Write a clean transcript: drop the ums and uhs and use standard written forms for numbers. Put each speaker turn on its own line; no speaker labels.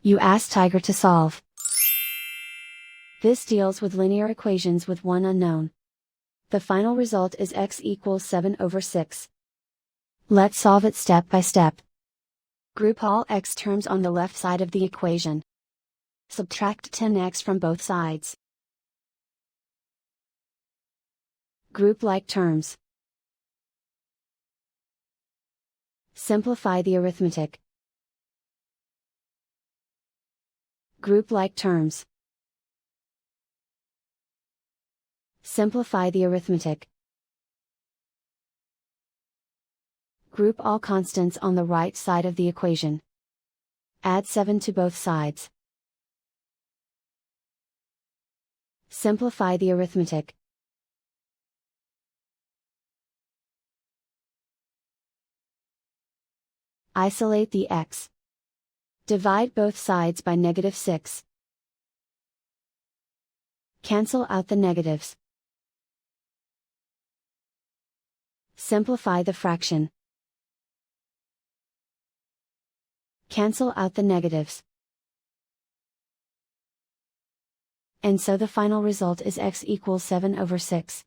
You ask Tiger to solve. This deals with linear equations with one unknown. The final result is x equals 7/6. Let's solve it step by step. Group all x terms on the left side of the equation. Subtract 10x from both sides. Group like terms. Simplify the arithmetic. Group like terms. Simplify the arithmetic. Group all constants on the right side of the equation. Add 7 to both sides. Simplify the arithmetic. Isolate the x. Divide both sides by -6. Cancel out the negatives. Simplify the fraction. Cancel out the negatives. And so the final result is x equals 7/6.